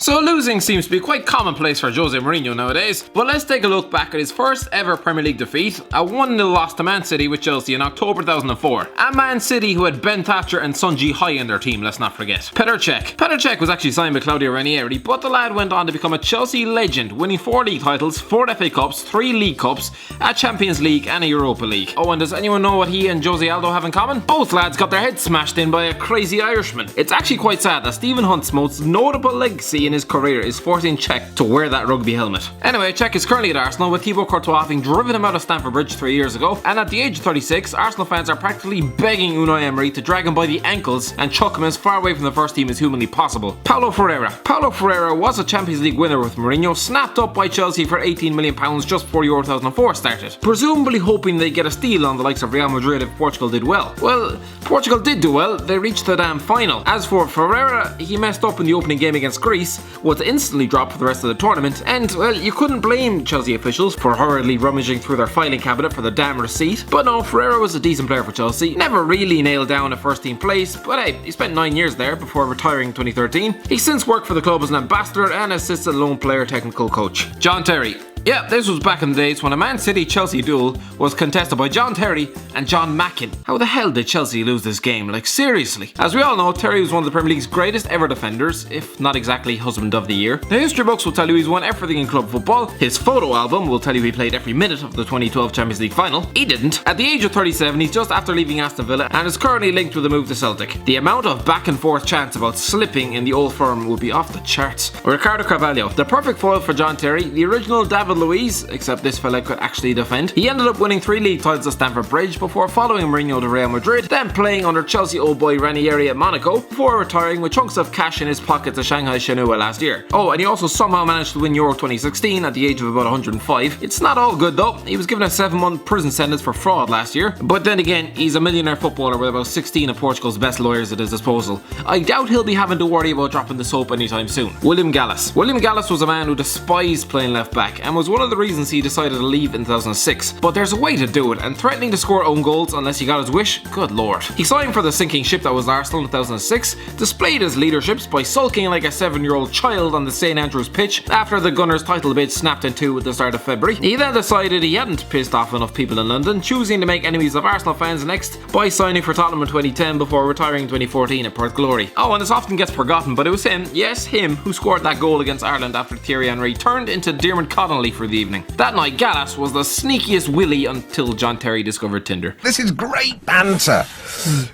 So losing seems to be quite commonplace for Jose Mourinho nowadays, but let's take a look back at his first ever Premier League defeat, a 1-0 loss to Man City with Chelsea in October 2004. A Man City who had Ben Thatcher and Sun Ji-Hai in their team, let's not forget. Petr Cech was actually signed by Claudio Ranieri, but the lad went on to become a Chelsea legend, winning 4 league titles, 4 FA Cups, 3 League Cups, a Champions League and a Europa League. Oh, and does anyone know what he and Jose Aldo have in common? Both lads got their heads smashed in by a crazy Irishman. It's actually quite sad that Stephen Hunt's most notable legacy in his career is forcing Cech to wear that rugby helmet. Anyway, Cech is currently at Arsenal, with Thibaut Courtois having driven him out of Stamford Bridge 3 years ago, and at the age of 36, Arsenal fans are practically begging Unai Emery to drag him by the ankles and chuck him as far away from the first team as humanly possible. Paulo Ferreira was a Champions League winner with Mourinho, snapped up by Chelsea for £18 million just before Euro 2004 started, presumably hoping they'd get a steal on the likes of Real Madrid if Portugal did well. Well, Portugal did do well, they reached the damn final. As for Ferreira, he messed up in the opening game against Greece, was instantly dropped for the rest of the tournament, and well, you couldn't blame Chelsea officials for hurriedly rummaging through their filing cabinet for the damn receipt. But no, Ferreira was a decent player for Chelsea, never really nailed down a first team place, but hey, he spent 9 years there before retiring in 2013. He's since worked for the club as an ambassador and assistant lone player technical coach. John Terry. Yeah, this was back in the days when a Man City-Chelsea duel was contested by John Terry and John Mackin. How the hell did Chelsea lose this game? Like, seriously. As we all know, Terry was one of the Premier League's greatest ever defenders, if not exactly husband of the year. The history books will tell you he's won everything in club football. His photo album will tell you he played every minute of the 2012 Champions League final. He didn't. At the age of 37, he's just after leaving Aston Villa and is currently linked with a move to Celtic. The amount of back and forth chants about slipping in the old firm will be off the charts. Ricardo Carvalho, the perfect foil for John Terry, the original David Luiz, except this fella could actually defend. He ended up winning 3 league titles at Stamford Bridge before following Mourinho to Real Madrid, then playing under Chelsea old boy Ranieri at Monaco, before retiring with chunks of cash in his pocket to Shanghai Shenhua last year. Oh, and he also somehow managed to win Euro 2016 at the age of about 105. It's not all good though. He was given a 7-month prison sentence for fraud last year, but then again, he's a millionaire footballer with about 16 of Portugal's best lawyers at his disposal. I doubt he'll be having to worry about dropping the soap anytime soon. William Gallas was a man who despised playing left back and was one of the reasons he decided to leave in 2006. But there's a way to do it, and threatening to score own goals unless he got his wish, good lord. He signed for the sinking ship that was Arsenal in 2006, displayed his leaderships by sulking like a 7-year-old child on the St Andrews pitch after the Gunners' title bid snapped in 2 at the start of February. He then decided he hadn't pissed off enough people in London, choosing to make enemies of Arsenal fans next by signing for Tottenham in 2010 before retiring in 2014 at Perth Glory. Oh, and this often gets forgotten, but it was him, yes him, who scored that goal against Ireland after Thierry Henry turned into Diarmuid Connolly for the evening. That night, Gallas was the sneakiest willy until John Terry discovered Tinder. This is great banter.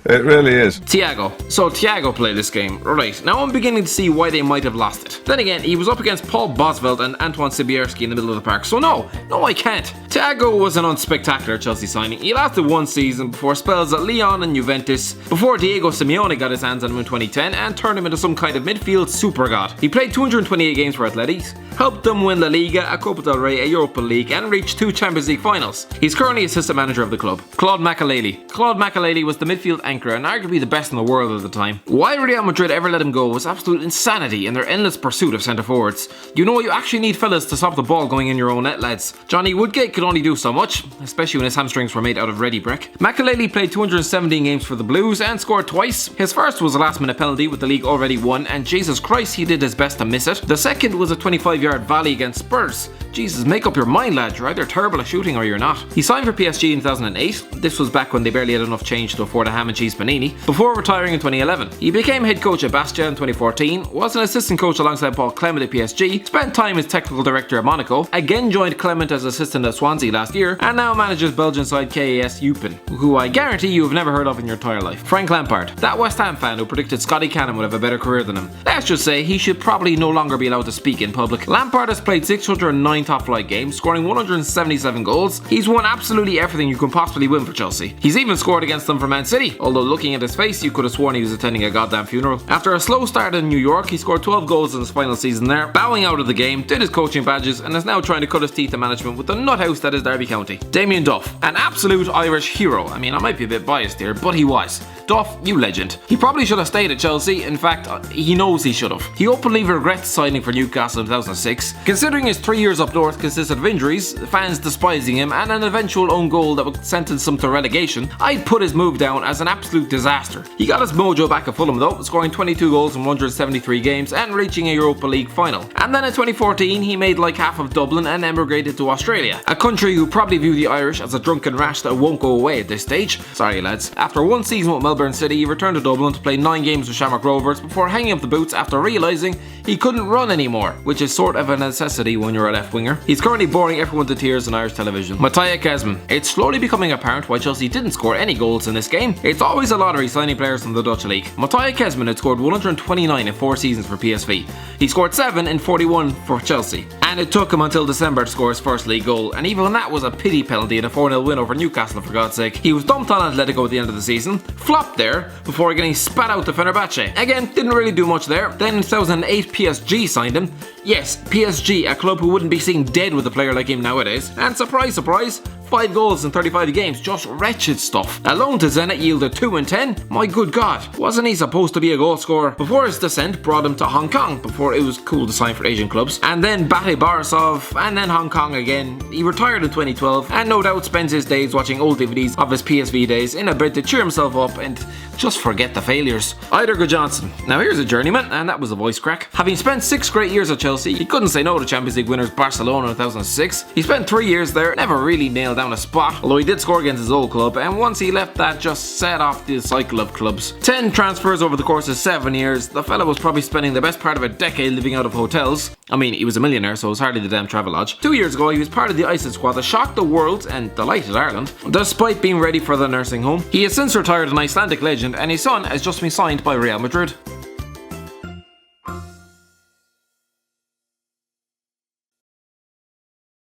It really is. Thiago. So Thiago played this game. Right, now I'm beginning to see why they might have lost it. Then again, he was up against Paul Bosvelt and Antoine Sibierski in the middle of the park, so no, I can't. Thiago was an unspectacular Chelsea signing. He lasted 1 season before spells at Lyon and Juventus, before Diego Simeone got his hands on him in 2010 and turned him into some kind of midfield super god. He played 228 games for Athletics, helped them win La Liga, a Copa del Rey, a Europa League, and reached 2 Champions League finals. He's currently assistant manager of the club. Claude Makelele was the midfield anchor and arguably the best in the world at the time. Why Real Madrid ever let him go was absolute insanity in their endless pursuit of centre forwards. You actually need fellas to stop the ball going in your own net, lads. Johnny Woodgate could only do so much, especially when his hamstrings were made out of ready brick. Makelele played 217 games for the Blues and scored twice. His first was a last minute penalty with the league already won, and Jesus Christ, he did his best to miss it. The second was a 25-yard volley against Spurs. Jesus, make up your mind, lad, you're either terrible at shooting or you're not. He signed for PSG in 2008, this was back when they barely had enough change to afford a ham and cheese panini, before retiring in 2011. He became head coach at Bastia in 2014, was an assistant coach alongside Paul Clement at PSG, spent time as technical director at Monaco, again joined Clement as assistant at Swansea last year, and now manages Belgian side KAS Eupen, who I guarantee you have never heard of in your entire life. Frank Lampard, that West Ham fan who predicted Scotty Cannon would have a better career than him. Let's just say he should probably no longer be allowed to speak in public. Lampard has played 609 top-flight games, scoring 177 goals. He's won absolutely everything you can possibly win for Chelsea. He's even scored against them for Man City, although looking at his face you could have sworn he was attending a goddamn funeral. After a slow start in New York, he scored 12 goals in his final season there, bowing out of the game, did his coaching badges, and is now trying to cut his teeth in management with the nuthouse that is Derby County. Damien Duff, an absolute Irish hero. I mean, I might be a bit biased here, but he was. Duff, you legend. He probably should have stayed at Chelsea. In fact, he knows he should have. He openly regrets signing for Newcastle in 2006. Considering his 3 years up north consisted of injuries, fans despising him, and an eventual own goal that would sentence him to relegation, I'd put his move down as an absolute disaster. He got his mojo back at Fulham though, scoring 22 goals in 173 games and reaching a Europa League final. And then in 2014, he made like half of Dublin and emigrated to Australia, a country who probably view the Irish as a drunken rash that won't go away at this stage. Sorry lads. After one season with Melbourne City, he returned to Dublin to play 9 games with Shamrock Rovers before hanging up the boots after realising he couldn't run anymore, which is sort of a necessity when you're a left winger. He's currently boring everyone to tears on Irish television. Mattia Kesman. It's slowly becoming apparent why Chelsea didn't score any goals in this game. It's always a lottery signing players from the Dutch league. Mattia Kesman had scored 129 in 4 seasons for PSV. He scored 7 in 41 for Chelsea. And it took him until December to score his first league goal, and even that was a pity penalty in a 4-0 win over Newcastle for God's sake. He was dumped on Atletico at the end of the season, flopped there, before getting spat out to Fenerbahce. Again, didn't really do much there. Then in 2008 PSG signed him. Yes, PSG, a club who wouldn't be seen dead with a player like him nowadays. And surprise, surprise, 5 goals in 35 games, just wretched stuff. A loan to Zenit yielded 2 in 10. My good God, wasn't he supposed to be a goal scorer? Before his descent brought him to Hong Kong, before it was cool to sign for Asian clubs. And then Bate Borisov, and then Hong Kong again. He retired in 2012, and no doubt spends his days watching old DVDs of his PSV days in a bid to cheer himself up and just forget the failures. Eidur Gudjohnsen. Now here's a journeyman, and that was a voice crack. Having spent 6 great years at Chelsea, he couldn't say no to Champions League winners Barcelona in 2006. He spent 3 years there, never really nailed down a spot, although he did score against his old club, and once he left that just set off the cycle of clubs. 10 transfers over the course of 7 years. The fella was probably spending the best part of a decade living out of hotels. I mean, he was a millionaire, so it was hardly the damn Travelodge. 2 years ago, he was part of the Iceland squad that shocked the world and delighted Ireland, despite being ready for the nursing home. He has since retired an Icelandic legend, and his son has just been signed by Real Madrid.